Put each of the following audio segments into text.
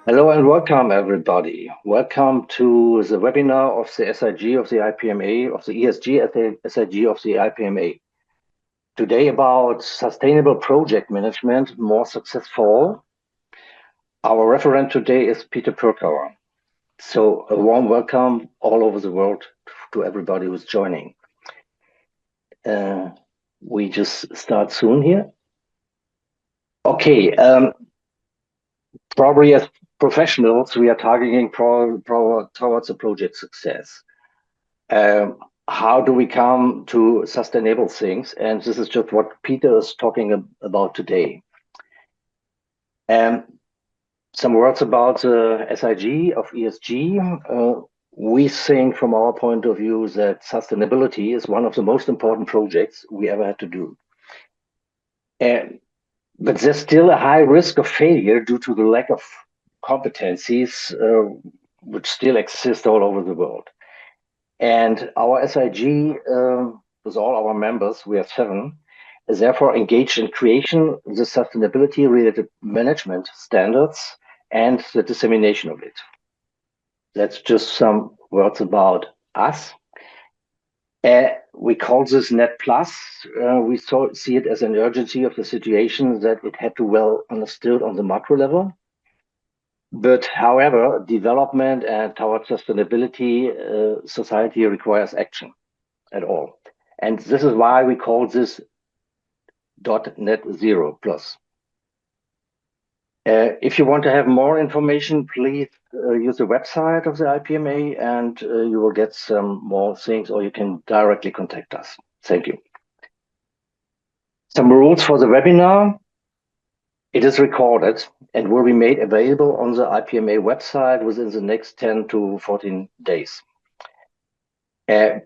Hello and welcome, everybody. Welcome to the webinar of the SIG of the IPMA, of the ESG at the SIG of the IPMA. Today about sustainable project management, more successful. Our referent today is Peter Purkauer. So a warm welcome all over the world to everybody who's joining. We just start soon here. Okay, probably as professionals, we are targeting towards a project success. How do we come to sustainable things? And this is just what Peter is talking about today. Some words about the SIG of ESG. We think from our point of view that sustainability is one of the most important projects we ever had to do. But there's still a high risk of failure due to the lack of competencies which still exist all over the world. And our SIG, with all our members, we have 7, is therefore engaged in creation of the sustainability-related management standards and the dissemination of it. That's just some words about us. We call this Net Plus. We see it as an urgency of the situation that it had to well understood on the macro level. But however, development and towards sustainability, society requires action at all. And this is why we call this .net zero plus. If you want to have more information, please use the website of the IPMA and you will get some more things, or you can directly contact us. Thank you. Some rules for the webinar. It is recorded and will be made available on the IPMA website within the next 10 to 14 days.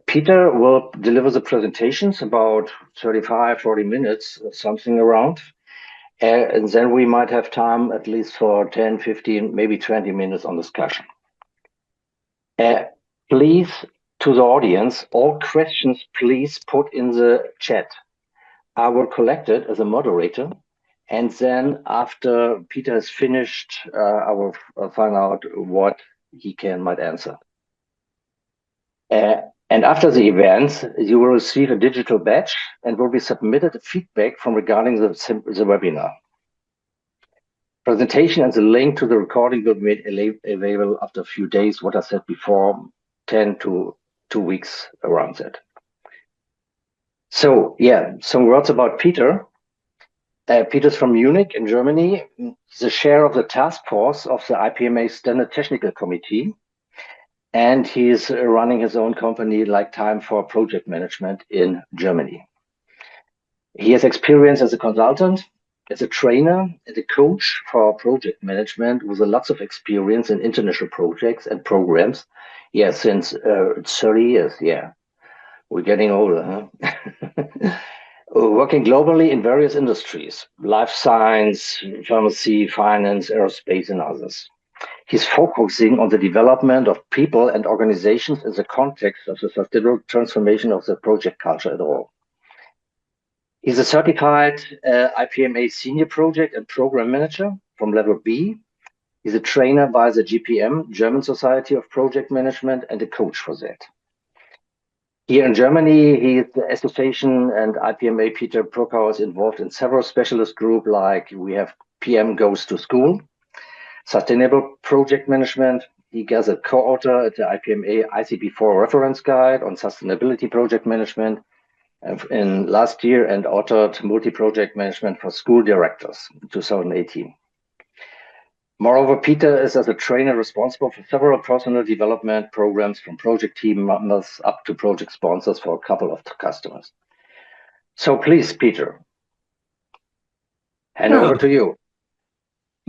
Peter will deliver the presentations about 35, 40 minutes, something around. And then we might have time at least for 10, 15, maybe 20 minutes on discussion. Please, to the audience, all questions please put in the chat. I will collect it as a moderator. And then after Peter has finished, I will find out what he might answer. And after the event, you will receive a digital badge and will be submitted feedback from regarding the webinar. Presentation and the link to the recording will be made available after a few days, what I said before, 10 to 2 weeks around that. So yeah, some words about Peter. Peter's from Munich in Germany. He's a chair of the task force of the IPMA Standard Technical Committee. And he's running his own company like Time for Project Management in Germany. He has experience as a consultant, as a trainer, as a coach for project management with lots of experience in international projects and programs. Yeah, since 30 years, yeah. We're getting older, huh? Working globally in various industries, life science, pharmacy, finance, aerospace, and others. He's focusing on the development of people and organizations in the context of the sustainable transformation of the project culture at all. He's a certified IPMA senior project and program manager from level B. He's a trainer by the GPM, German Society of Project Management, and a coach for that. Here in Germany, he is the association and IPMA Peter Purkauer is involved in several specialist groups, like we have PM Goes to School, Sustainable Project Management. He is a co-author at the IPMA ICP4 reference guide on sustainability project management in last year and authored multi-project management for school directors in 2018. Moreover, Peter is as a trainer responsible for several personal development programs from project team members up to project sponsors for a couple of customers. So please, Peter, hand over to you.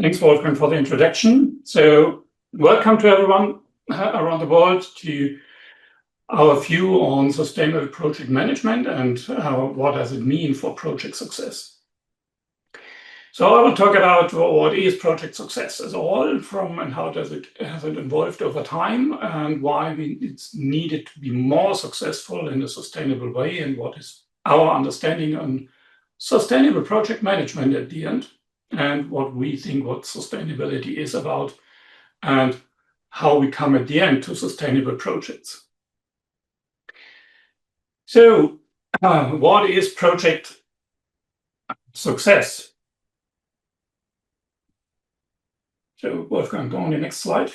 Thanks, Wolfgang, for the introduction. So welcome to everyone around the world to our view on sustainable project management and what does it mean for project success. So I will talk about what is project success as all from and how has it evolved over time and why it's needed to be more successful in a sustainable way and what is our understanding on sustainable project management at the end and what we think what sustainability is about and how we come at the end to sustainable projects. So, what is project success? So, Wolfgang, go on the next slide.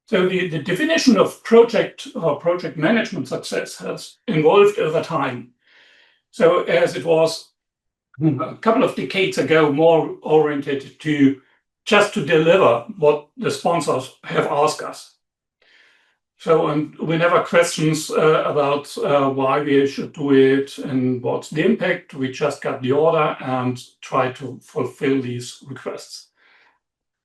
So the definition of project or project management success has evolved over time. So as it was a couple of decades ago, more oriented to just to deliver what the sponsors have asked us. So, and we never questions about why we should do it and what's the impact. We just got the order and try to fulfill these requests.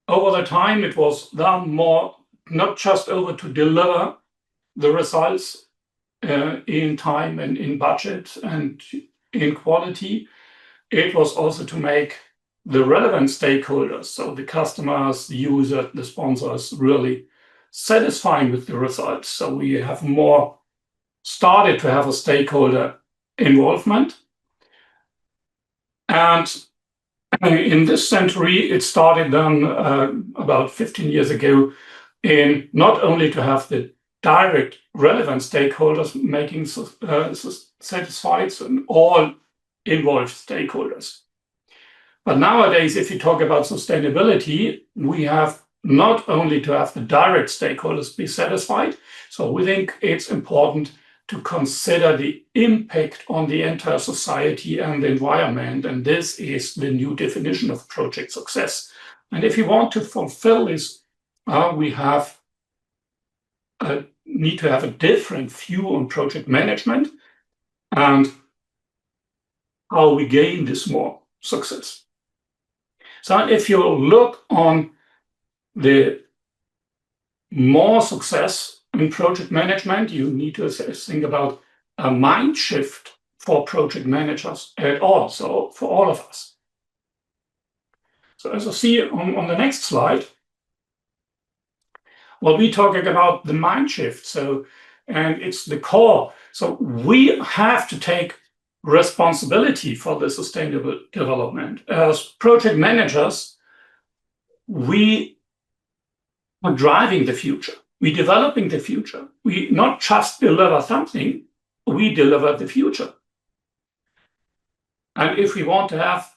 Over the time, it was then more not just over to deliver the results in time and in budget and in quality. It was also to make the relevant stakeholders, so the customers, the user, the sponsors, really satisfying with the results. So we have more started to have a stakeholder involvement. And in this century, it started then about 15 years ago in not only to have the direct relevant stakeholders making satisfied and all involved stakeholders. But nowadays, if you talk about sustainability, we have not only to have the direct stakeholders be satisfied, so we think it's important to consider the impact on the entire society and the environment, and this is the new definition of project success. And if you want to fulfill this, we have need to have a different view on project management and how we gain this more success. So if you look on the more success in project management, you need to think about a mind shift for project managers at all, so for all of us. So as you see on the next slide, well, we're talking about the mind shift. So, and it's the core. So we have to take responsibility for the sustainable development. As project managers, we are driving the future. We're developing the future. We not just deliver something, we deliver the future. And if we want to have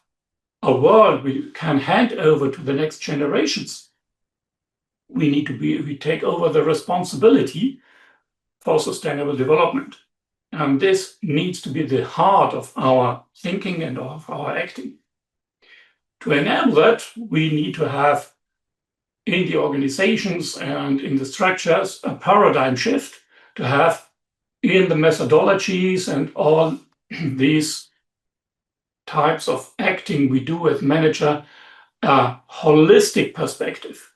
a world we can hand over to the next generations, we take over the responsibility for sustainable development. And this needs to be the heart of our thinking and of our acting. To enable that, we need to have in the organizations and in the structures a paradigm shift, to have in the methodologies and all these types of acting we do as manager a holistic perspective.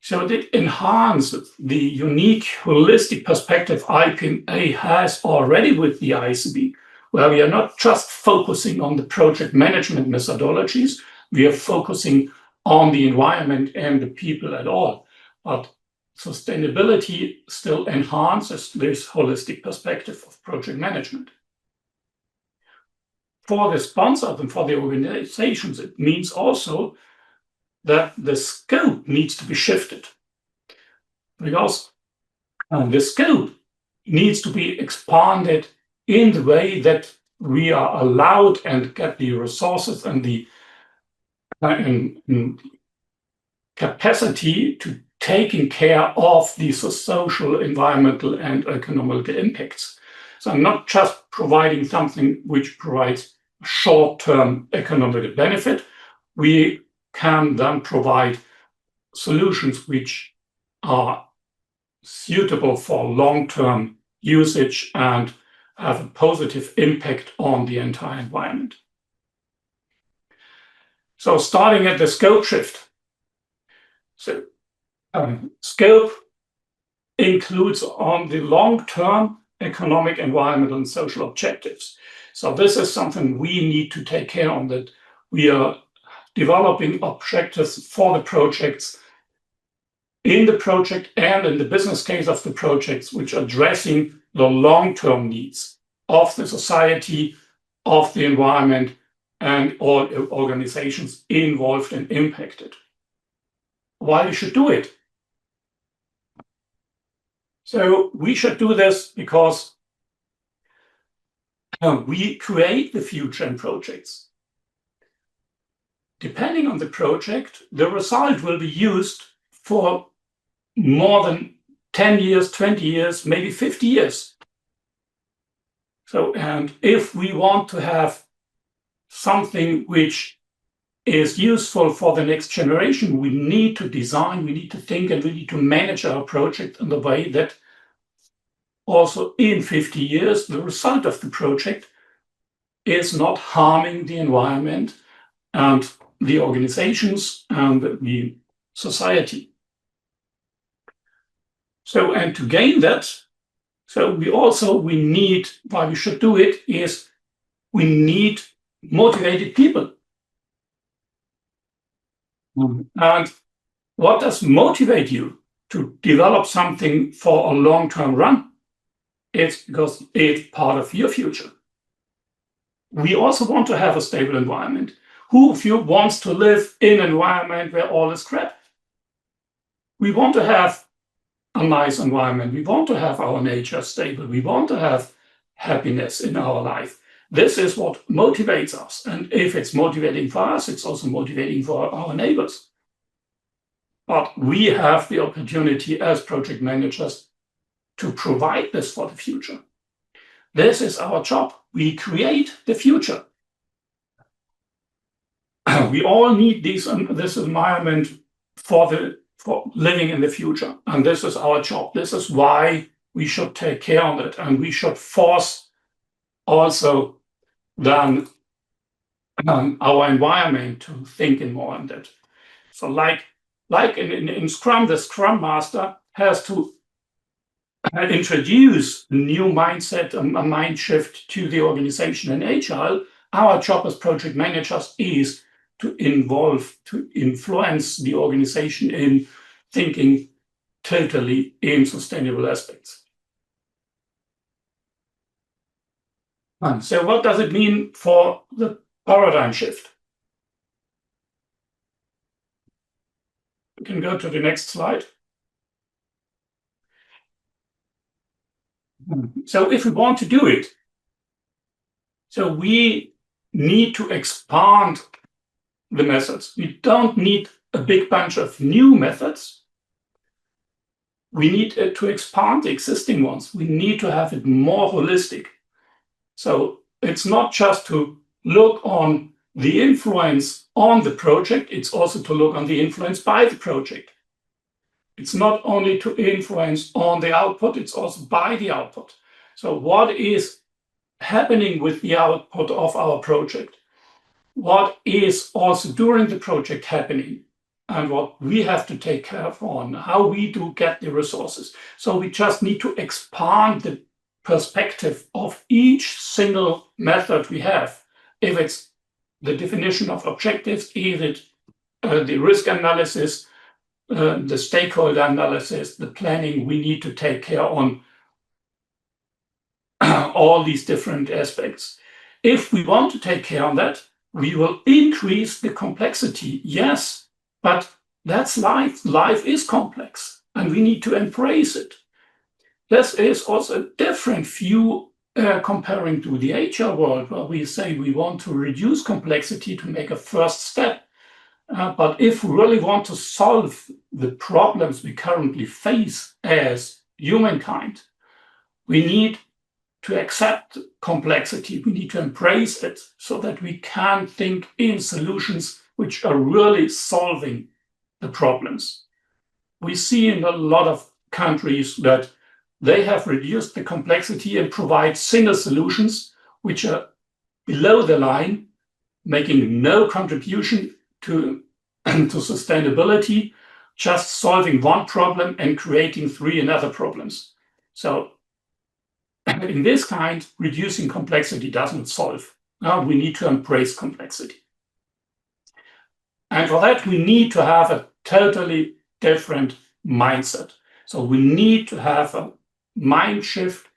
So it enhances the unique holistic perspective IPMA has already with the ICB, where we are not just focusing on the project management methodologies, we are focusing on the environment and the people at all. But sustainability still enhances this holistic perspective of project management. For the sponsors and for the organizations, it means also that the scope needs to be shifted, because the scope needs to be expanded in the way that we are allowed and get the resources and the capacity to taking care of the social, environmental, and economic impacts. So not just providing something which provides short-term economic benefit, we can then provide solutions which are suitable for long-term usage and have a positive impact on the entire environment. So starting at the scope shift. So scope includes on the long-term economic, environmental, and social objectives. So this is something we need to take care of, that we are developing objectives for the projects in the project and in the business case of the projects, which are addressing the long-term needs of the society, of the environment and all organizations involved and impacted. Why we should do it? So we should do this because we create the future in projects. Depending on the project, the result will be used for more than 10 years, 20 years, maybe 50 years. So, and if we want to have something which is useful for the next generation, we need to design, we need to think, and we need to manage our project in the way that also in 50 years, the result of the project is not harming the environment and the organizations and the society. So, and to gain that, so we need, why we should do it is we need motivated people. And what does motivate you to develop something for a long-term run? It's because it's part of your future. We also want to have a stable environment. Who of you wants to live in an environment where all is crap? We want to have a nice environment. We want to have our nature stable. We want to have happiness in our life. This is what motivates us. And if it's motivating for us, it's also motivating for our neighbors. But we have the opportunity as project managers to provide this for the future. This is our job. We create the future. We all need this environment for living in the future. And this is our job. This is why we should take care of it. And we should force also then our environment to think in more on that. So like in Scrum, the Scrum Master has to introduce a new mindset, a mind shift to the organization in Agile. Our job as project managers is to influence the organization in thinking totally in sustainable aspects. And so what does it mean for the paradigm shift? We can go to the next slide. So if we want to do it, so we need to expand the methods. We don't need a big bunch of new methods. We need to expand the existing ones. We need to have it more holistic. So it's not just to look on the influence on the project, it's also to look on the influence by the project. It's not only to influence on the output, it's also by the output. So what is happening with the output of our project? What is also during the project happening? And what we have to take care of on, how we do get the resources. So we just need to expand the perspective of each single method we have. If it's the definition of objectives, is it the risk analysis, the stakeholder analysis, the planning, we need to take care on all these different aspects. If we want to take care of that, we will increase the complexity, yes, but that's life. Life is complex, and we need to embrace it. This is also a different view comparing to the HR world, where we say we want to reduce complexity to make a first step. But if we really want to solve the problems we currently face as humankind, we need to accept complexity. We need to embrace it so that we can think in solutions which are really solving the problems. We see in a lot of countries that they have reduced the complexity and provide single solutions which are below the line, making no contribution to sustainability, just solving one problem and creating 3 other problems. So in this kind, reducing complexity doesn't solve. Now we need to embrace complexity. And for that, we need to have a totally different mindset. So we need to have a mind shift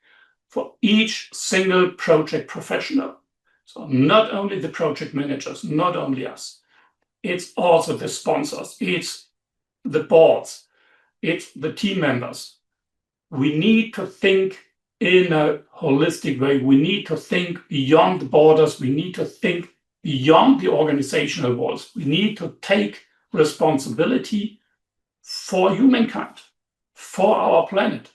for each single project professional. So not only the project managers, not only us, it's also the sponsors, it's the boards, it's the team members. We need to think in a holistic way. We need to think beyond the borders. We need to think beyond the organizational walls. We need to take responsibility for humankind, for our planet.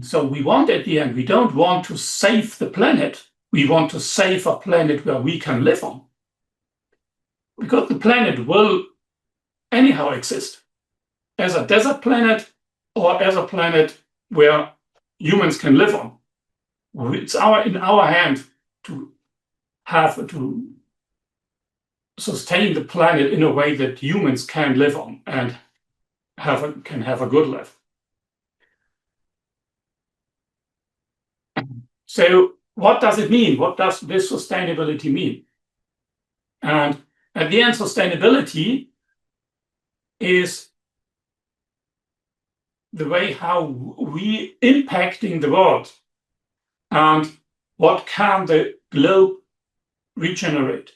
So we want, at the end, we don't want to save the planet. We want to save a planet where we can live on. Because the planet will anyhow exist as a desert planet or as a planet where humans can live on. It's in our hand to sustain the planet in a way that humans can live on and can have a good life. So what does it mean? What does this sustainability mean? And at the end, sustainability is the way how we impacting the world and what can the globe regenerate.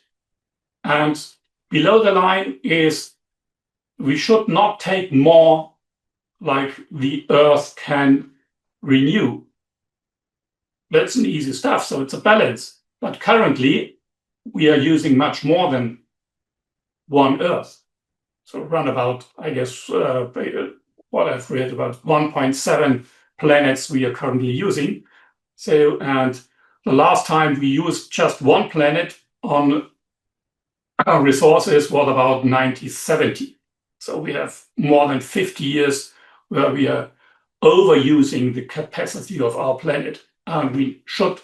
And below the line is we should not take more like the earth can renew. That's an easy stuff, so it's a balance. But currently, we are using much more than one earth. So around about, I guess, what I've read, about 1.7 planets we are currently using. So, and the last time we used just one planet on our resources was about 1970. So we have more than 50 years where we are overusing the capacity of our planet. And we should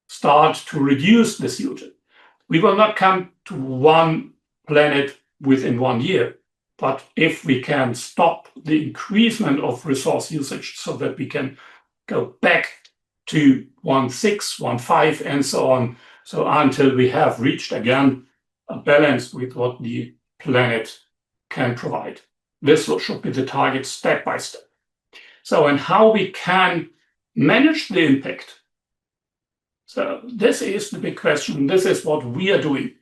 start to reduce this usage. We will not come to one planet within 1 year, but if we can stop the increasement of resource usage so that we can go back to 1.6, 1.5, and so on, so until we have reached again a balance with what the planet can provide. This should be the target step by step. So, and how we can manage the impact. So this is the big question. This is what we are doing.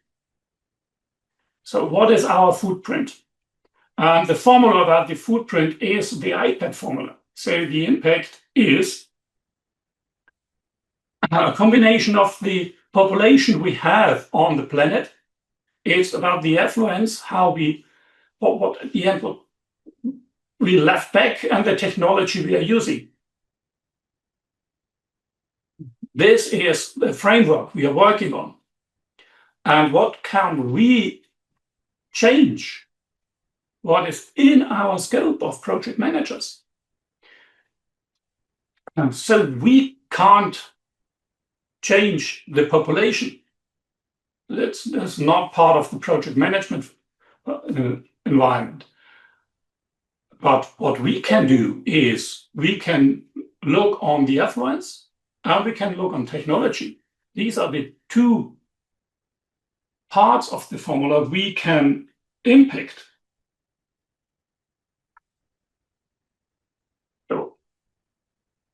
So what is our footprint? And the formula about the footprint is the iPad formula. So the impact is a combination of the population we have on the planet. It's about the affluence, how what at the end what we left back, and the technology we are using. This is the framework we are working on. And what can we change? What is in our scope of project managers? And so we can't change the population. That's not part of the project management environment. But what we can do is we can look on the affluence and we can look on technology. These are the two parts of the formula we can impact. So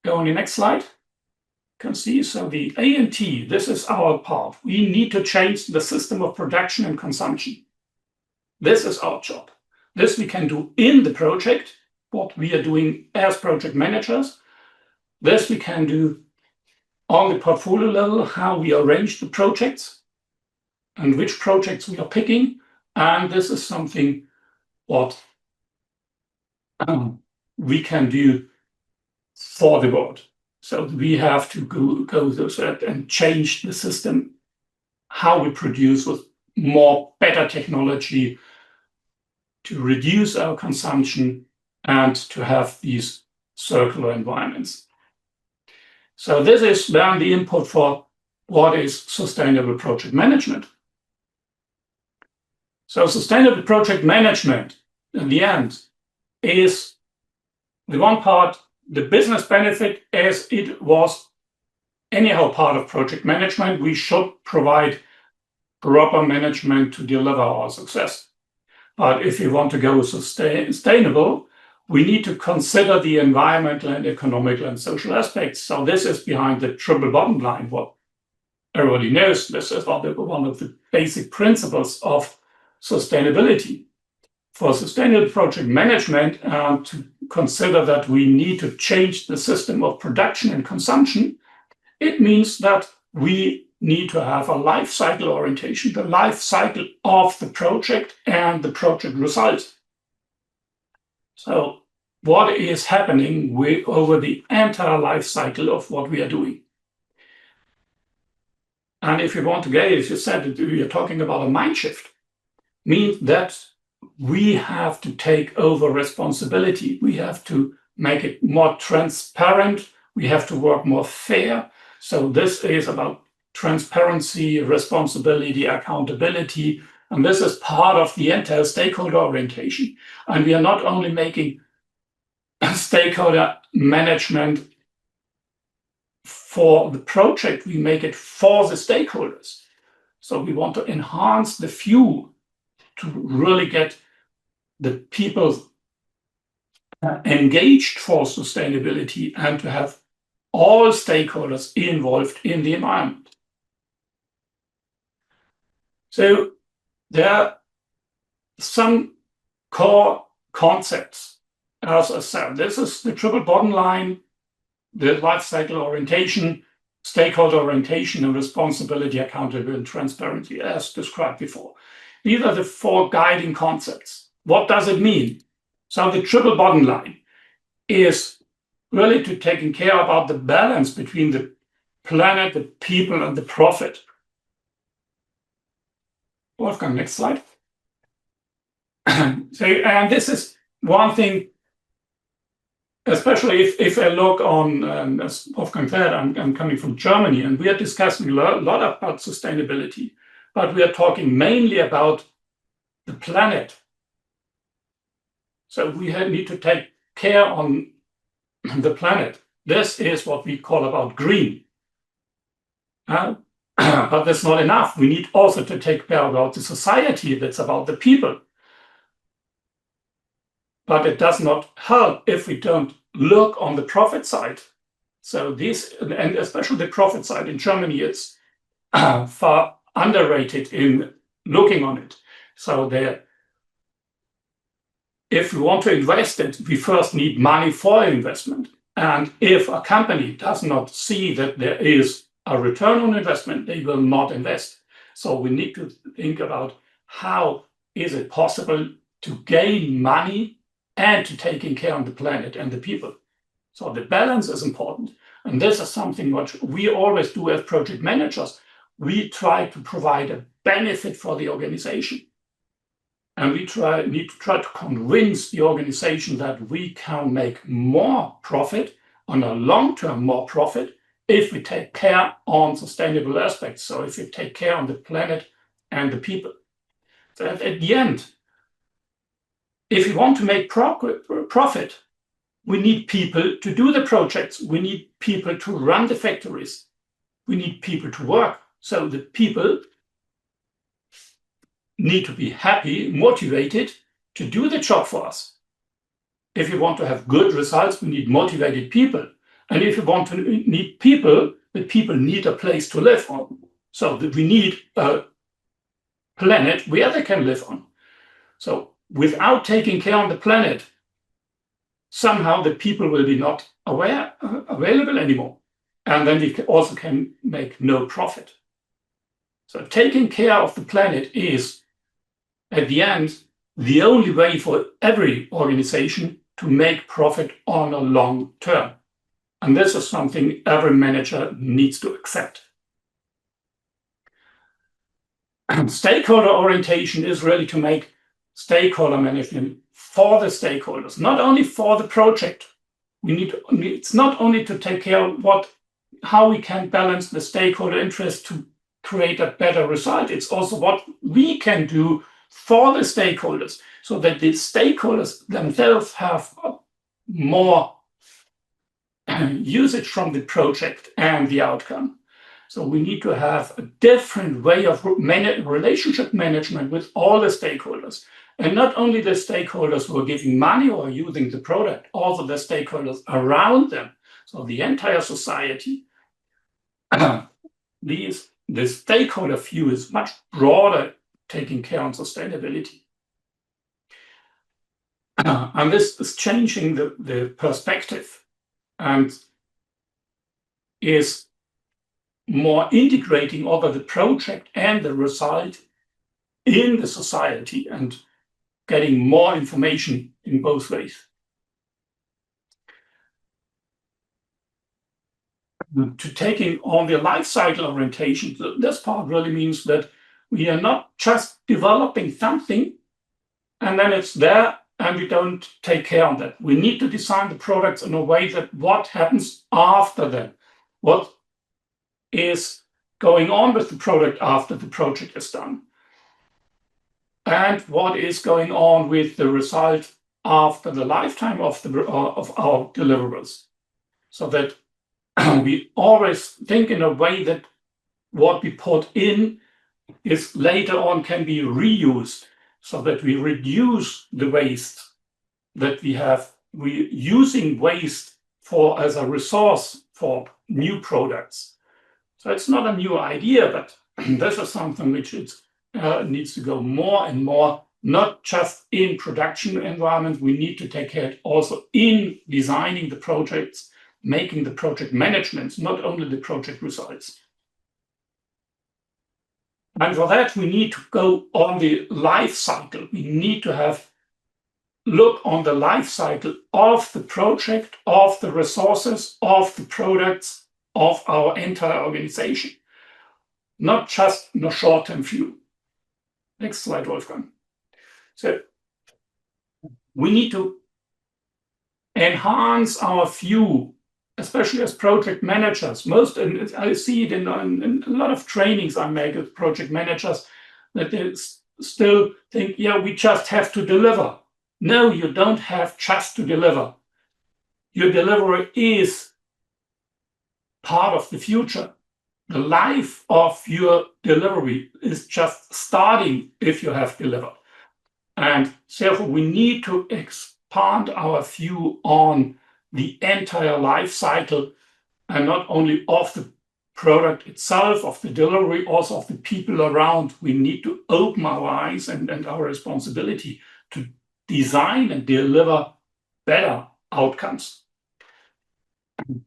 go on the next slide. You can see, so the A and T, this is our part. We need to change the system of production and consumption. This is our job. This we can do in the project, what we are doing as project managers. This we can do on the portfolio level, how we arrange the projects and which projects we are picking. And this is something what we can do for the world. So we have to go through that and change the system, how we produce with better technology to reduce our consumption and to have these circular environments. So this is then the input for what is sustainable project management. So sustainable project management, in the end, is the one part, the business benefit, as it was anyhow part of project management. We should provide proper management to deliver our success. But if we want to go sustainable, we need to consider the environmental and economic and social aspects. So this is behind the triple bottom line, what everybody knows this is one of the basic principles of sustainability. For sustainable project management, to consider that we need to change the system of production and consumption, it means that we need to have a life cycle orientation, the life cycle of the project and the project result. So what is happening over the entire life cycle of what we are doing? And if you want to get, as you said, you're talking about a mind shift, means that we have to take over responsibility. We have to make it more transparent. We have to work more fair. So this is about transparency, responsibility, accountability. And this is part of the entire stakeholder orientation. And we are not only making stakeholder management for the project, we make it for the stakeholders. So we want to enhance the view to really get the people engaged for sustainability and to have all stakeholders involved in the environment. So there are some core concepts. As I said, this is the triple bottom line, the life cycle orientation, stakeholder orientation, and responsibility, accountability, and transparency, as described before. These are the four guiding concepts. What does it mean? So the triple bottom line is really to taking care about the balance between the planet, the people, and the profit. Wolfgang, next slide. So, and this is one thing, especially if I look on, as Wolfgang said, I'm coming from Germany, and we are discussing a lot about sustainability, but we are talking mainly about the planet. So we need to take care on the planet. This is what we call about green. But that's not enough. We need also to take care about the society, that's about the people. But it does not help if we don't look on the profit side. So this, and especially the profit side in Germany, it's far underrated in looking on it. So if we want to invest it, we first need money for investment. And if a company does not see that there is a return on investment, they will not invest. So we need to think about how is it possible to gain money and to taking care of the planet and the people. So the balance is important. And this is something which we always do as project managers. We try to provide a benefit for the organization. And we need to try to convince the organization that we can make more profit on a long-term, more profit, if we take care on sustainable aspects. So if we take care on the planet and the people. So at the end, if we want to make profit, we need people to do the projects. We need people to run the factories. We need people to work. So the people need to be happy, motivated to do the job for us. If you want to have good results, we need motivated people. And if you want to need people, the people need a place to live on. So that we need a planet where they can live on. So without taking care of the planet, somehow the people will be not available anymore. And then we also can make no profit. So taking care of the planet is, at the end, the only way for every organization to make profit on a long term. And this is something every manager needs to accept. Stakeholder orientation is really to make stakeholder management for the stakeholders, not only for the project. It's not only to take care of how we can balance the stakeholder interest to create a better result. It's also what we can do for the stakeholders, so that the stakeholders themselves have more usage from the project and the outcome. So we need to have a different way of relationship management with all the stakeholders. And not only the stakeholders who are giving money or using the product, also the stakeholders around them. So the entire society. These the stakeholder view is much broader, taking care on sustainability. And this is changing the perspective and is more integrating over the project and the result in the society and getting more information in both ways. To taking on the life cycle orientation, this part really means that we are not just developing something and then it's there and we don't take care of that. We need to design the products in a way that what happens after that, what is going on with the product after the project is done, and what is going on with the result after the lifetime of our deliverables, so that we always think in a way that what we put in is later on can be reused, so that we reduce the waste that we have. We're using waste as a resource for new products. So it's not a new idea, but this is something which needs to go more and more, not just in production environment. We need to take care also in designing the projects, making the project management, not only the project results. And for that, we need to go on the life cycle. We need to look on the life cycle of the project, of the resources, of the products, of our entire organization, not just in a short-term view. Next slide, Wolfgang. So we need to enhance our view, especially as project managers. I see it in a lot of trainings I make with project managers, that they still think, yeah, we just have to deliver. No, you don't have just to deliver. Your delivery is part of the future. The life of your delivery is just starting if you have delivered. And therefore, we need to expand our view on the entire life cycle, and not only of the product itself, of the delivery, also of the people around. We need to open our eyes and our responsibility to design and deliver better outcomes.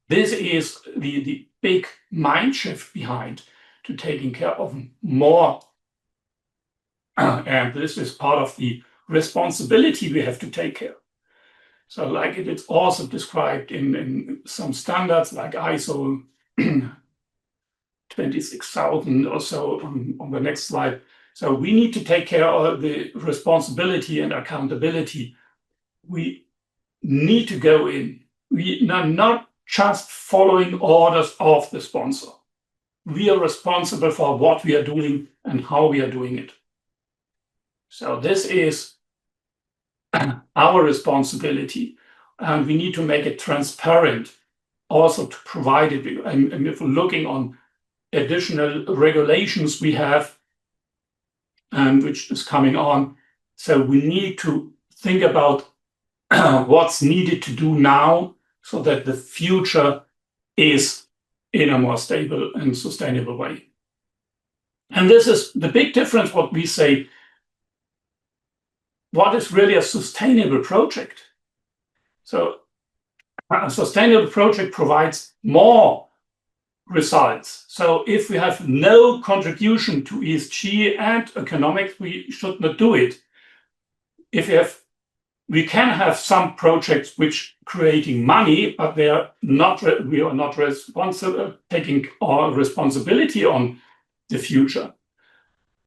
This is the big mind shift behind to taking care of more. And this is part of the responsibility we have to take care. So like it's also described in some standards like ISO 26000 or so on the next slide. So we need to take care of the responsibility and accountability. We need to go in. We are not just following orders of the sponsor. We are responsible for what we are doing and how we are doing it. So this is our responsibility, and we need to make it transparent, also to provide it. And if we're looking on additional regulations we have, which is coming on, so we need to think about what's needed to do now, so that the future is in a more stable and sustainable way. And this is the big difference, what we say, what is really a sustainable project. So a sustainable project provides more results. So if we have no contribution to ESG and economics, we should not do it. We can have some projects which creating money, but we are not responsible, taking our responsibility on the future.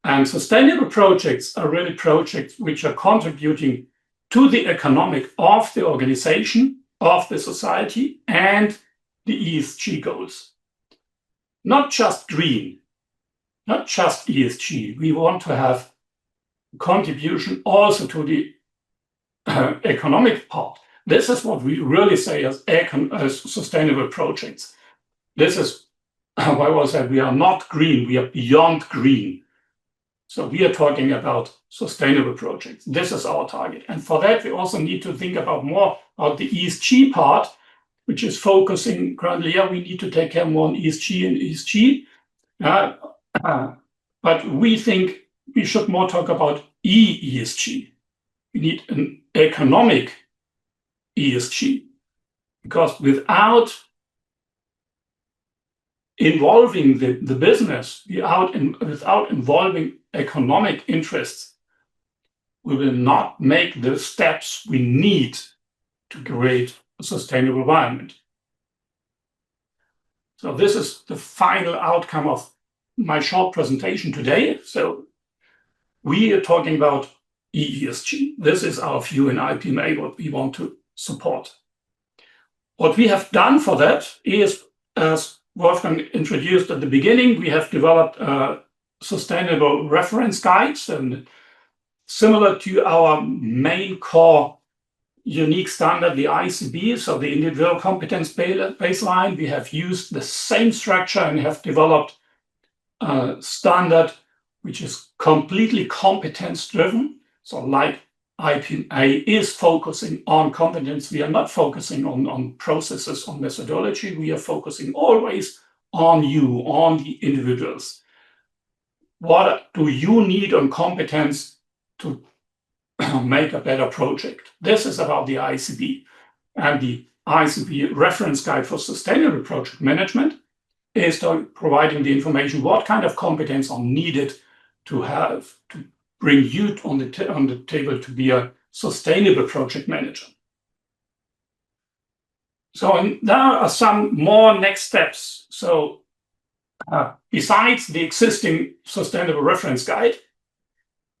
And sustainable projects are really projects which are contributing to the economic of the organization, of the society, and the ESG goals. Not just green, not just ESG. We want to have contribution also to the economic part. This is what we really say as sustainable projects. This is why I said we are not green, we are beyond green. So we are talking about sustainable projects. This is our target. And for that, we also need to think about more about the ESG part, which is focusing currently, we need to take care more on ESG and ESG. But we think we should more talk about ESG. We need an economic ESG, because without involving the business, without involving economic interests, we will not make the steps we need to create a sustainable environment. So this is the final outcome of my short presentation today. So we are talking about ESG. This is our view in IPMA, what we want to support. What we have done for that is, as Wolfgang introduced at the beginning, we have developed a sustainable reference guides, and similar to our main core unique standard, the ICB, so the individual competence baseline, we have used the same structure and have developed a standard which is completely competence driven. So like IPMA is focusing on competence, we are not focusing on processes, on methodology, we are focusing always on you, on the individuals. What do you need on competence to make a better project? This is about the ICB. And the ICB reference guide for sustainable project management is providing the information what kind of competence are needed to have to bring you on the table to be a sustainable project manager. So there are some more next steps. So besides the existing sustainable reference guide,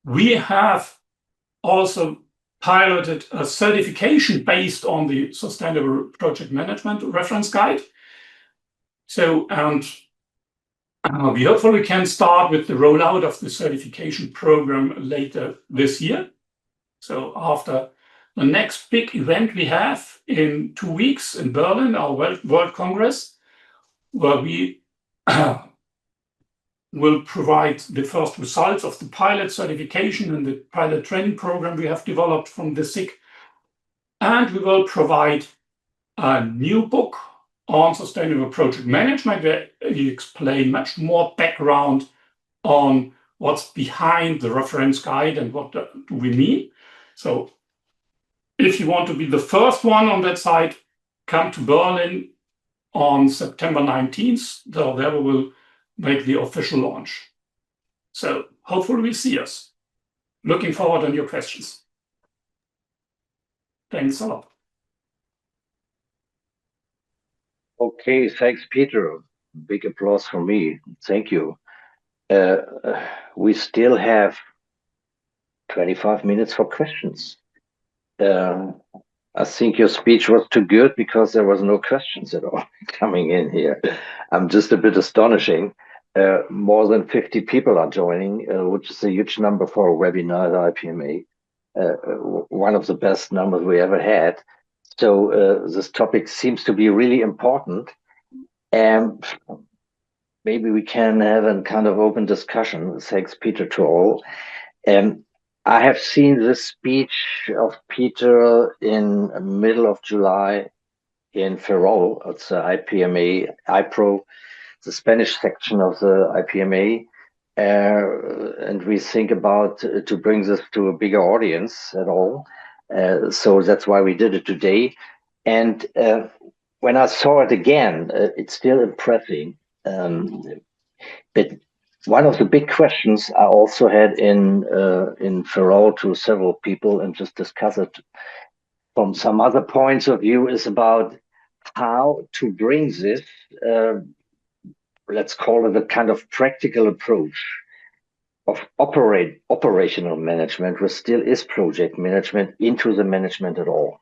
we have also piloted a certification based on the sustainable project management reference guide. So, and we hopefully can start with the rollout of the certification program later this year. So after the next big event we have in 2 weeks in Berlin, our World Congress, where we will provide the first results of the pilot certification and the pilot training program we have developed from the SIG. And we will provide a new book on sustainable project management, where we explain much more background on what's behind the reference guide and what do we mean. So if you want to be the first one on that side, come to Berlin on September 19th. So there we will make the official launch. So hopefully we see us. Looking forward on your questions. Thanks a lot. Okay, thanks, Peter. Big applause from me. Thank you. We still have 25 minutes for questions. I think your speech was too good because there was no questions at all coming in here. I'm just a bit astonishing. More than 50 people are joining, which is a huge number for a webinar at IPMA. One of the best numbers we ever had. So this topic seems to be really important. And maybe we can have a kind of open discussion. Thanks, Peter, to all. I have seen this speech of Peter in the middle of July in Ferrol. It's the IPMA, IPRO, the Spanish section of the IPMA. And we think about to bring this to a bigger audience at all. So that's why we did it today. And when I saw it again, it's still impressive. But one of the big questions I also had in Ferrol to several people and just discuss it from some other points of view is about how to bring this, let's call it a kind of practical approach of operational management, which still is project management, into the management at all.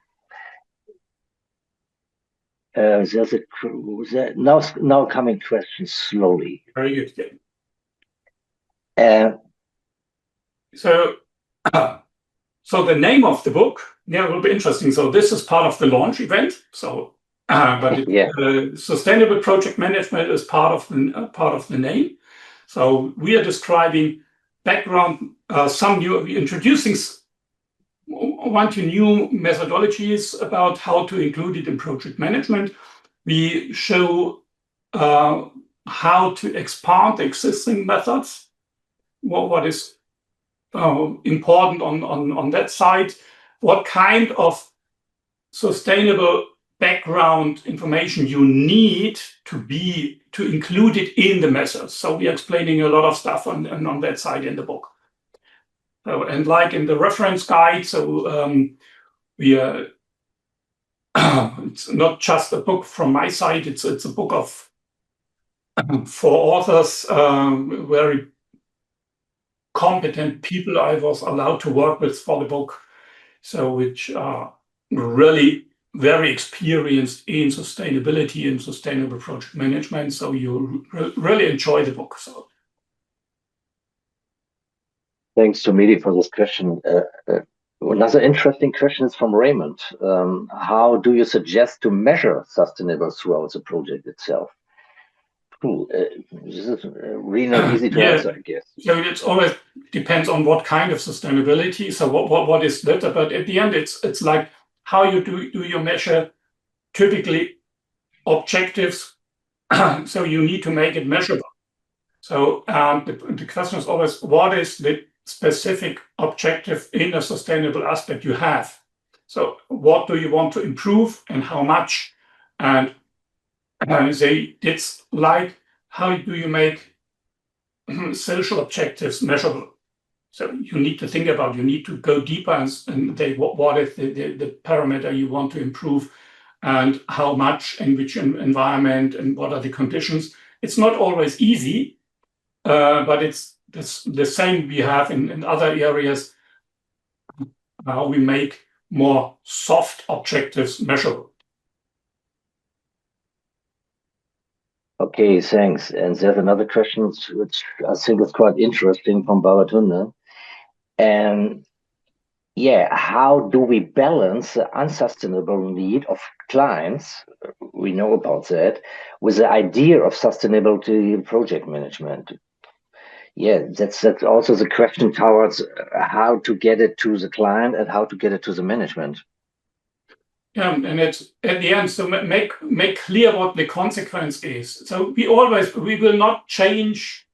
Now coming questions slowly. Very good. So the name of the book, will be interesting. So this is part of the launch event. So, sustainable project management is part of the name. So we are describing background, introducing one to new methodologies about how to include it in project management. We show how to expand existing methods, what is important on that side, what kind of sustainable background information you need to include it in the methods. So we are explaining a lot of stuff on that side in the book. And like in the reference guide, so we are it's not just a book from my side, it's a book of 4 authors, very competent people I was allowed to work with for the book, so which are really very experienced in sustainability and sustainable project management. So you really enjoy the book. So thanks to Midi for this question. Another interesting question is from Raymond. How do you suggest to measure sustainable throughout the project itself? This is really not easy to answer, I guess. So it always depends on what kind of sustainability. So what is that? But at the end, it's like how you do you measure typically objectives. So you need to make it measurable. So the question is always, what is the specific objective in a sustainable aspect you have? So what do you want to improve and how much? And it's like, how do you make social objectives measurable? So you need to think about, you need to go deeper and say, what is the parameter you want to improve and how much, in which environment, and what are the conditions. It's not always easy, but it's the same we have in other areas, how we make more soft objectives measurable. Okay, thanks. And there's another question which I think is quite interesting from Babatunde. And yeah, how do we balance the unsustainable need of clients, we know about that, with the idea of sustainability in project management? Yeah, that's also the question towards how to get it to the client and how to get it to the management. And it's at the end, so make clear what the consequence is. So we will not change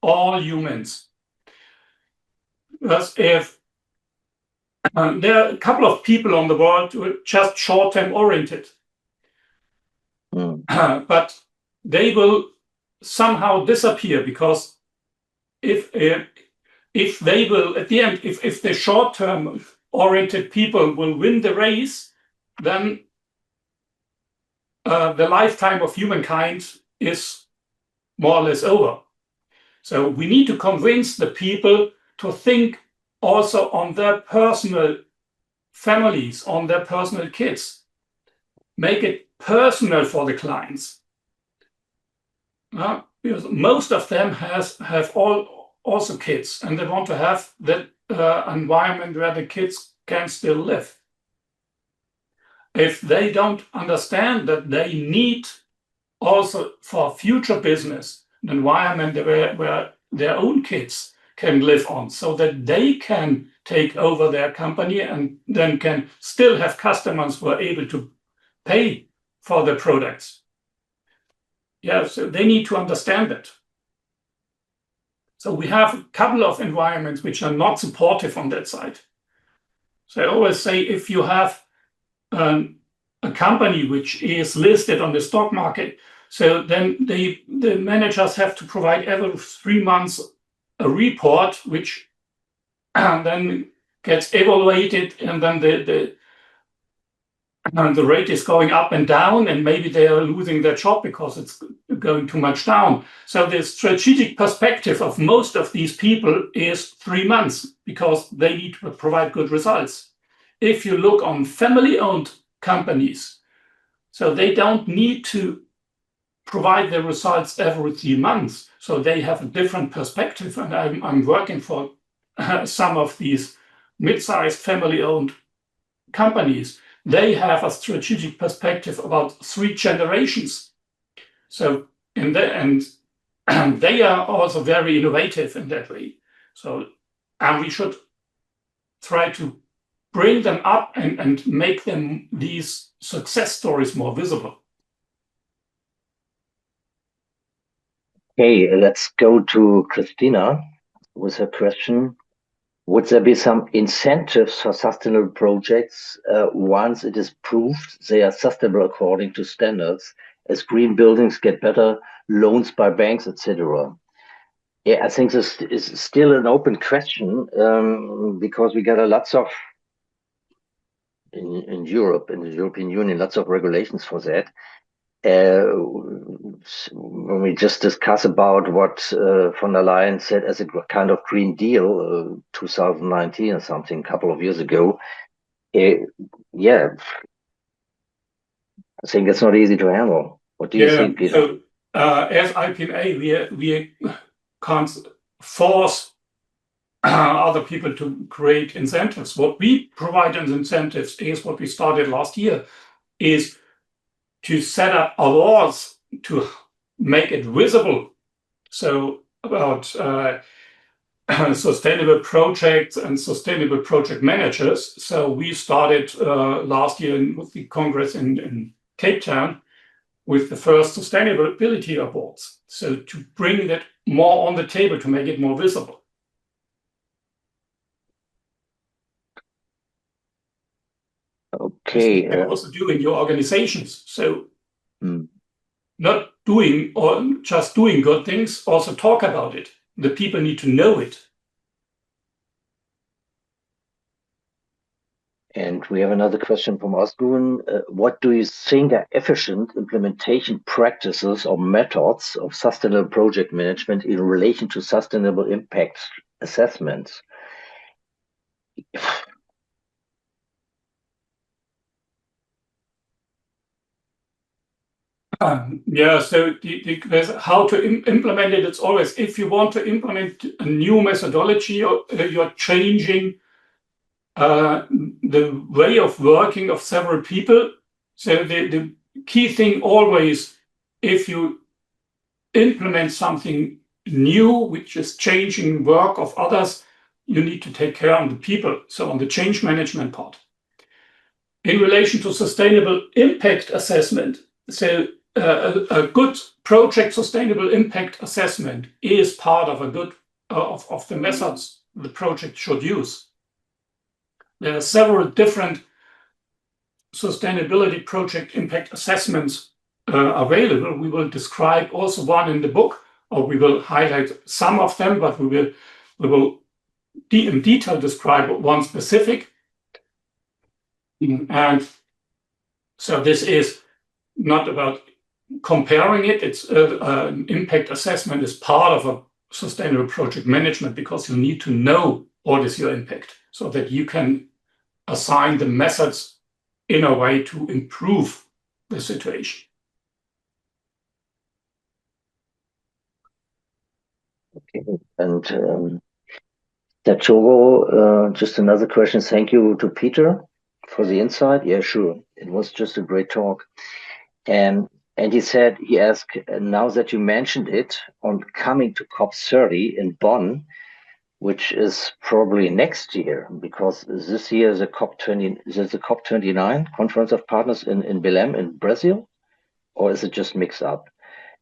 all humans. Because if there are a couple of people on the world who are just short-term oriented, but they will somehow disappear, because if they will, at the end, if the short-term oriented people will win the race, then the lifetime of humankind is more or less over. So we need to convince the people to think also on their personal families, on their personal kids. Make it personal for the clients. Because most of them have also kids, and they want to have that environment where the kids can still live. If they don't understand that they need also for future business an environment where their own kids can live on, so that they can take over their company and then can still have customers who are able to pay for the products. Yeah, so they need to understand that. So we have a couple of environments which are not supportive on that side. So I always say, if you have a company which is listed on the stock market, so then the managers have to provide every 3 months a report which then gets evaluated, and then the rate is going up and down, and maybe they are losing their job because it's going too much down. So the strategic perspective of most of these people is 3 months, because they need to provide good results. If you look on family-owned companies, so they don't need to provide the results every 3 months. So they have a different perspective. And I'm working for some of these mid-sized family-owned companies. They have a strategic perspective about 3 generations. So and they are also very innovative in that way. So we should try to bring them up and make them these success stories more visible. Okay, let's go to Christina with her question. Would there be some incentives for sustainable projects once it is proved they are sustainable according to standards, as green buildings get better loans by banks, etc.? Yeah, I think this is still an open question because we got lots of in Europe, in the European Union, lots of regulations for that. When we just discuss about what von der Leyen said as a kind of Green Deal, 2019 or something, a couple of years ago, yeah, I think it's not easy to handle. What do you think, Peter? So as IPMA, we can't force other people to create incentives. What we provide as incentives is what we started last year, is to set up awards to make it visible. So about sustainable projects and sustainable project managers. So we started last year with the Congress in Cape Town with the first sustainability awards. So to bring that more on the table, to make it more visible. Okay. You can also do in your organizations. So not doing or just doing good things, also talk about it. The people need to know it. And we have another question from Osgun. What do you think are efficient implementation practices or methods of sustainable project management in relation to sustainable impact assessments? So how to implement it, it's always, if you want to implement a new methodology, or you're changing the way of working of several people. So the key thing always, if you implement something new, which is changing work of others, you need to take care of the people. So on the change management part. In relation to sustainable impact assessment, so a good project sustainable impact assessment is part of a good of the methods the project should use. There are several different sustainability project impact assessments available. We will describe also one in the book, or we will highlight some of them, but we will in detail describe one specific. And so this is not about comparing it. It's an impact assessment is part of a sustainable project management, because you need to know what is your impact so that you can assign the methods in a way to improve the situation. Okay, and Tachogo, just another question. Thank you to Peter for the insight. Yeah, sure. It was just a great talk. And he said, he asked, now that you mentioned it, on coming to COP30 in Bonn, which is probably next year, because this year is a COP29 Conference of Partners in Belém in Brazil, or is it just mixed up?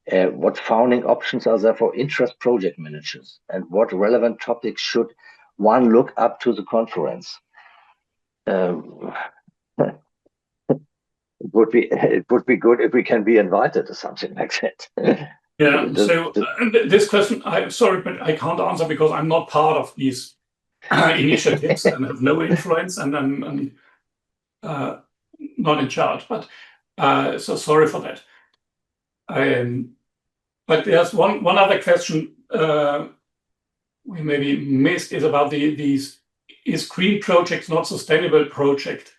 What founding options are there for interest project managers, and what relevant topics should one look up to the conference? It would be good if we can be invited to something like that. Yeah. So this question, I'm sorry, but I can't answer because I'm not part of these initiatives and have no influence, and I'm not in charge. But so sorry for that. But there's one other question we maybe missed, is about these, is green projects not sustainable project?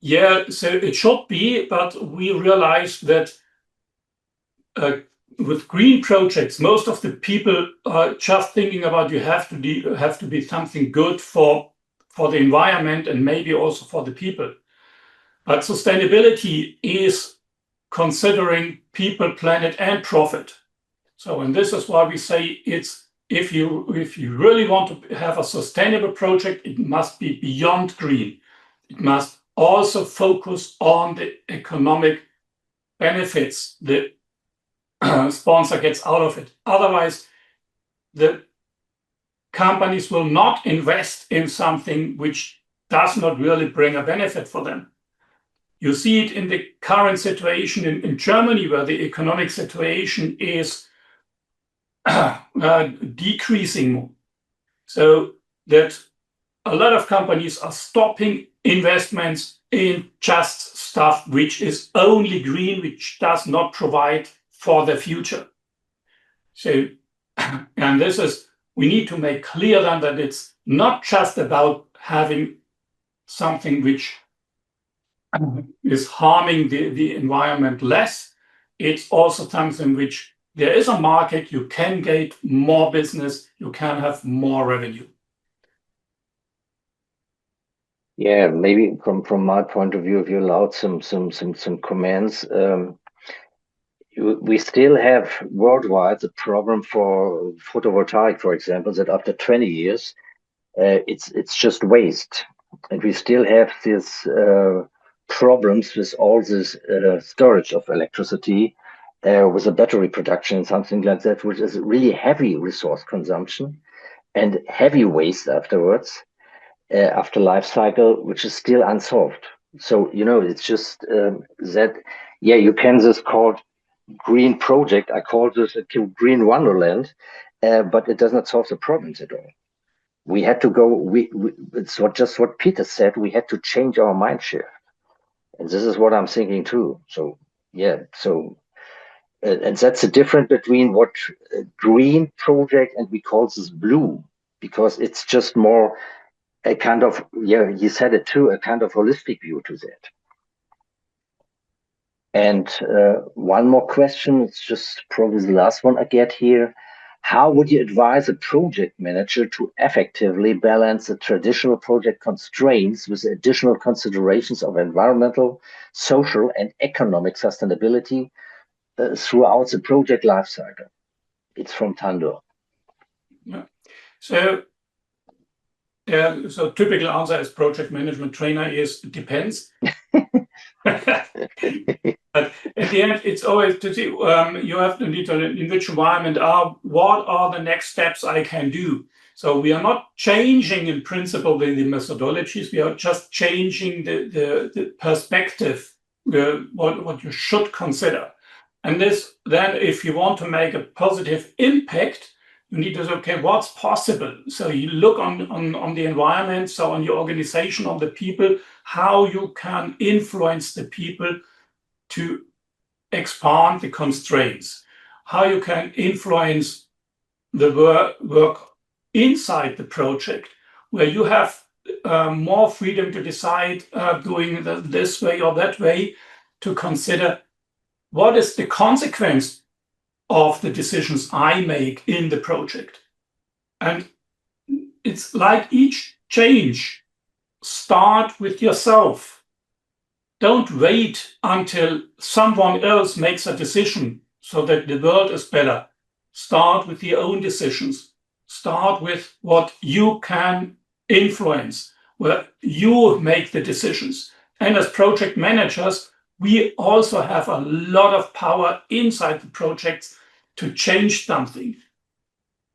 Yeah, so it should be, but we realized that with green projects, most of the people are just thinking about you have to be something good for the environment and maybe also for the people. But sustainability is considering people, planet, and profit. So, and this is why we say it's, if you really want to have a sustainable project, it must be beyond green. It must also focus on the economic benefits, the sponsor gets out of it. Otherwise, the companies will not invest in something which does not really bring a benefit for them. You see it in the current situation in Germany, where the economic situation is decreasing, so that a lot of companies are stopping investments in just stuff which is only green, which does not provide for the future. So, and this is, we need to make clear then that it's not just about having something which is harming the environment less. It's also something which there is a market, you can get more business, you can have more revenue. Yeah, maybe from my point of view, if you allowed some comments, we still have worldwide the problem for photovoltaic, for example, that after 20 years, it's just waste, and we still have this problems with all this storage of electricity, with the battery production and something like that, which is really heavy resource consumption and heavy waste afterwards. After life cycle, which is still unsolved. So, it's just that, yeah, you can just call it green project. I call this a green wonderland, but it does not solve the problems at all. We had to go, it's just what Peter said, we had to change our mind shift. And this is what I'm thinking too. So, yeah, and that's the difference between what green project and we call this blue, because it's just more a kind of, yeah, you said it too, a kind of holistic view to that. And one more question, it's just probably the last one I get here. How would you advise a project manager to effectively balance the traditional project constraints with additional considerations of environmental, social, and economic sustainability throughout the project lifecycle? It's from Tando. Yeah. So typical answer as project management trainer is it depends. But at the end, it's always to see, you have to need to, in which environment what are the next steps I can do. So we are not changing in principle the methodologies, we are just changing the perspective, what you should consider. And this, then if you want to make a positive impact, you need to say, okay, what's possible? So you look on the environment, so on your organization, on the people, how you can influence the people to expand the constraints, how you can influence the work inside the project, where you have more freedom to decide doing this way or that way, to consider what is the consequence of the decisions I make in the project. And it's like each change, start with yourself. Don't wait until someone else makes a decision so that the world is better. Start with your own decisions. Start with what you can influence, where you make the decisions. And as project managers, we also have a lot of power inside the projects to change something.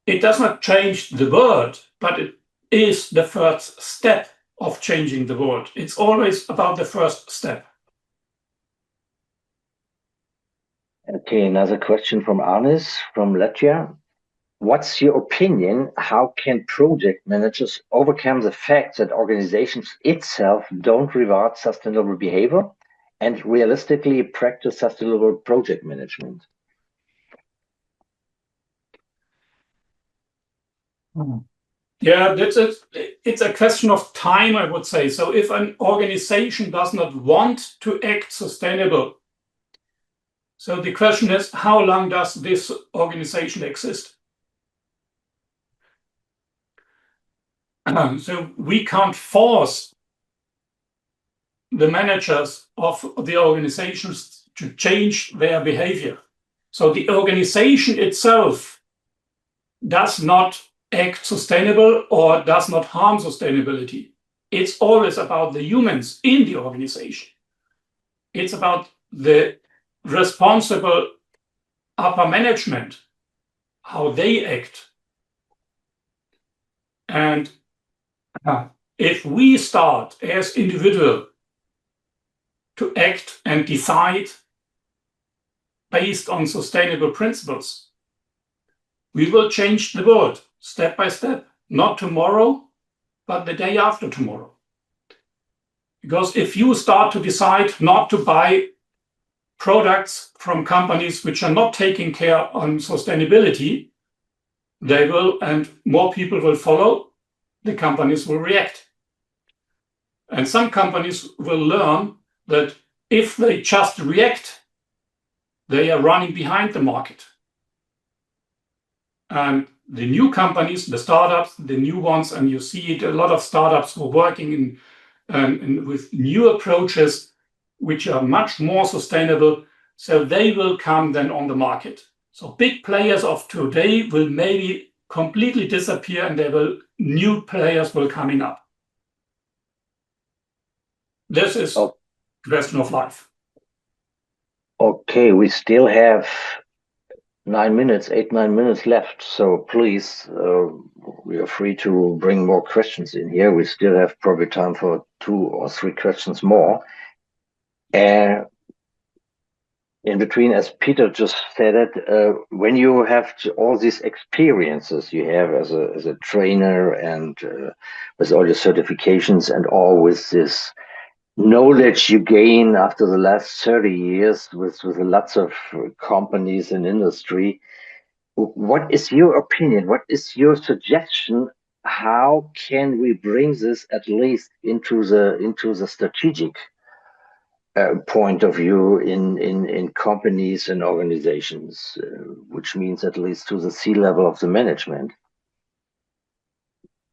It does not change the world, but it is the first step of changing the world. It's always about the first step. Okay, another question from Arnis from Latvia. What's your opinion? How can project managers overcome the fact that organizations itself don't reward sustainable behavior and realistically practice sustainable project management? Yeah, it's a question of time, I would say. So if an organization does not want to act sustainable, so the question is, how long does this organization exist? So we can't force the managers of the organizations to change their behavior. So the organization itself does not act sustainable or does not harm sustainability. It's always about the humans in the organization. It's about the responsible upper management, how they act. And if we start as individuals to act and decide based on sustainable principles, we will change the world step by step, not tomorrow, but the day after tomorrow. Because if you start to decide not to buy products from companies which are not taking care on sustainability, they will, and more people will follow, the companies will react. And some companies will learn that if they just react, they are running behind the market. And the new companies, the startups, the new ones, and you see it, a lot of startups who are working with new approaches, which are much more sustainable. So they will come then on the market. So big players of today will maybe completely disappear, and new players will coming up. This is a question of life. Okay, we still have 9 minutes, 8-9 minutes left. So please, we are free to bring more questions in here. We still have probably time for 2 or 3 questions more. In between, as Peter just said it, when you have all these experiences you have as a trainer and with all your certifications and all with this knowledge you gain after the last 30 years with lots of companies and industry, what is your opinion? What is your suggestion? How can we bring this at least into the strategic point of view in companies and organizations, which means at least to the C-level of the management?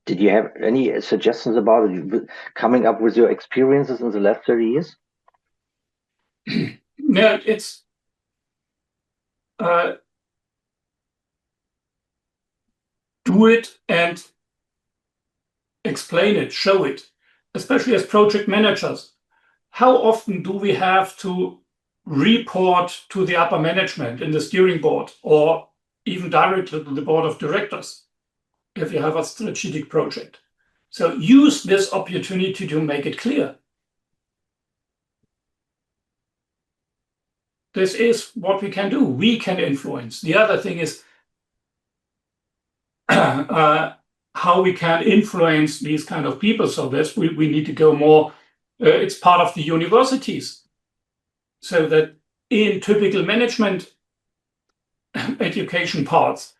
Did you have any suggestions about it, coming up with your experiences in the last 30 years? Yeah, it's do it and explain it, show it, especially as project managers. How often do we have to report to the upper management in the steering board or even directly to the board of directors if you have a strategic project? So use this opportunity to make it clear. This is what we can do. We can influence. The other thing is how we can influence these kind of people. So this we need to go more. It's part of the universities, so that in typical management education parts,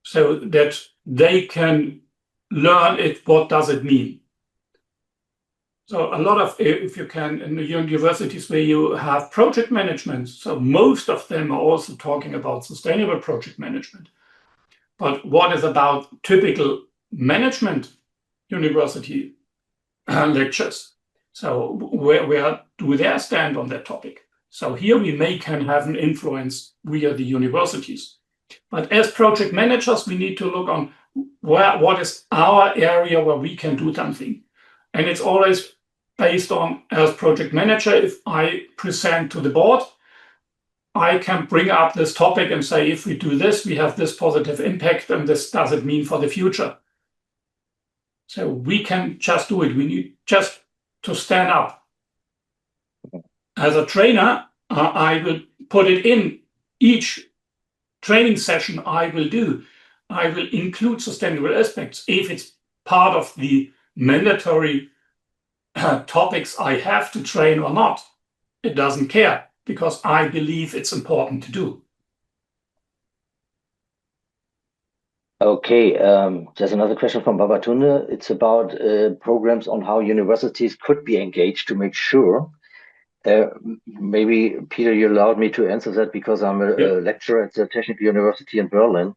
so that they can learn it. What does it mean? So a lot of, if you can, in the universities where you have project management, so most of them are also talking about sustainable project management. But what is about typical management university lectures? So where do they stand on that topic? So here we can have an influence via the universities. But as project managers, we need to look on what is our area where we can do something. And it's always based on, as project manager, if I present to the board, I can bring up this topic and say, if we do this, we have this positive impact, and this does it mean for the future. So we can just do it. We need just to stand up. As a trainer, I will put it in each training session I will do. I will include sustainable aspects. If it's part of the mandatory topics I have to train or not, it doesn't care, because I believe it's important to do. Okay, there's another question from Babatunde. It's about programs on how universities could be engaged to make sure. Maybe, Peter, you allowed me to answer that because I'm a lecturer at the Technical University in Berlin.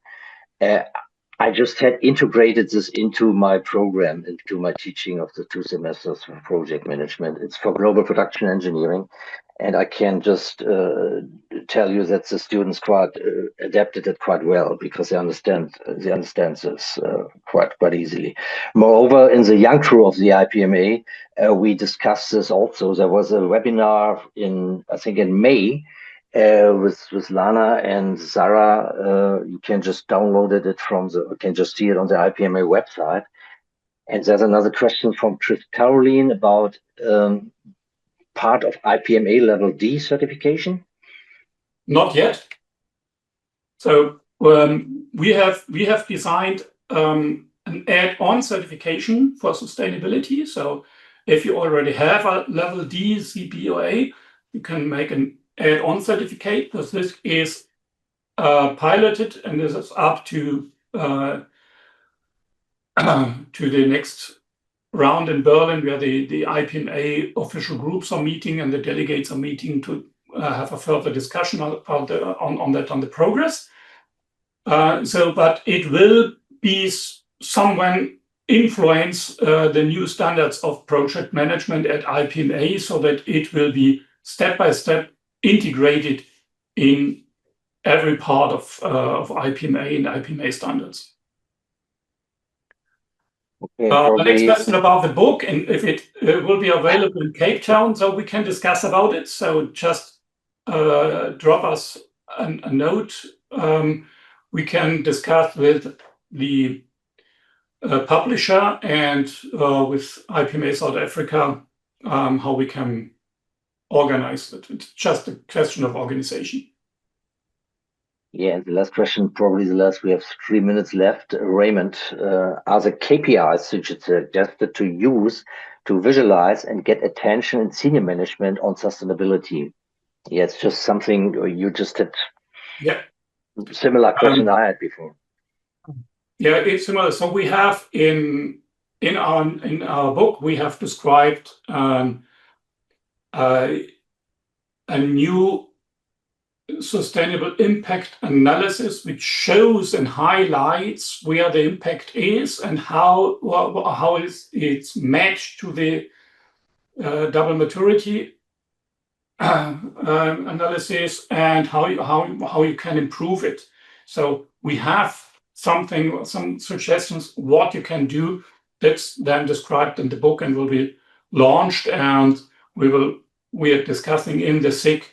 I just had integrated this into my program, into my teaching of the 2 semesters for project management. It's for global production engineering. And I can just tell you that the students quite adapted it quite well, because they understand this quite easily. Moreover, in the young crew of the IPMA, we discussed this also. There was a webinar I think in May, with Lana and Zara. You can just download it you can just see it on the IPMA website. And there's another question from Chris Caroline about part of IPMA level D certification. Not yet. So we have designed an add-on certification for sustainability. So if you already have a level D, C, B, or A, you can make an add-on certificate, because this is piloted, and this is up to the next round in Berlin, where the IPMA official groups are meeting and the delegates are meeting to have a further discussion on the progress. But it will be somewhat influence the new standards of project management at IPMA, so that it will be step by step integrated in every part of IPMA and IPMA standards. Okay, the next question about the book, and if it will be available in Cape Town, so we can discuss about it. So just drop us a note. We can discuss with the publisher and with IPMA South Africa how we can organize it. It's just a question of organization. Yeah, and the last question, probably the last, we have 3 minutes left. Raymond, are the KPIs which it's suggested to use to visualize and get attention in senior management on sustainability? Yeah, it's just something you just had. Yeah. Similar question I had before. Yeah, it's similar. So we have in our book, we have described a new sustainable impact analysis, which shows and highlights where the impact is and how it's matched to the double maturity analysis, and how you can improve it. So we have some suggestions what you can do. That's then described in the book and will be launched, and we are discussing in the SIG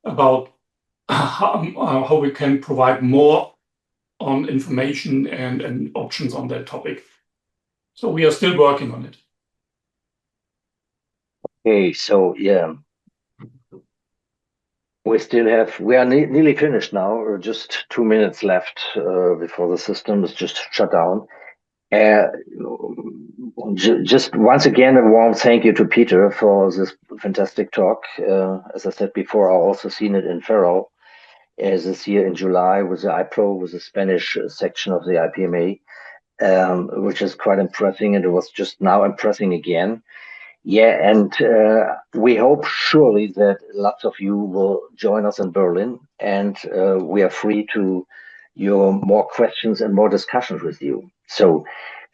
about how we can provide more on information and options on that topic. So we are still working on it. Okay, so yeah, we are nearly finished now, or just 2 minutes left before the system is just shut down. Just once again, a warm thank you to Peter for this fantastic talk. As I said before, I've also seen it in Ferrol this year in July with the iPro, with the Spanish section of the IPMA, which is quite impressive, and it was just now impressing again. Yeah, and we hope surely that lots of you will join us in Berlin, and we are free to your more questions and more discussions with you. So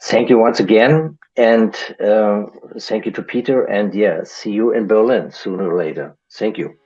thank you once again, and thank you to Peter, and yeah, see you in Berlin sooner or later. Thank you.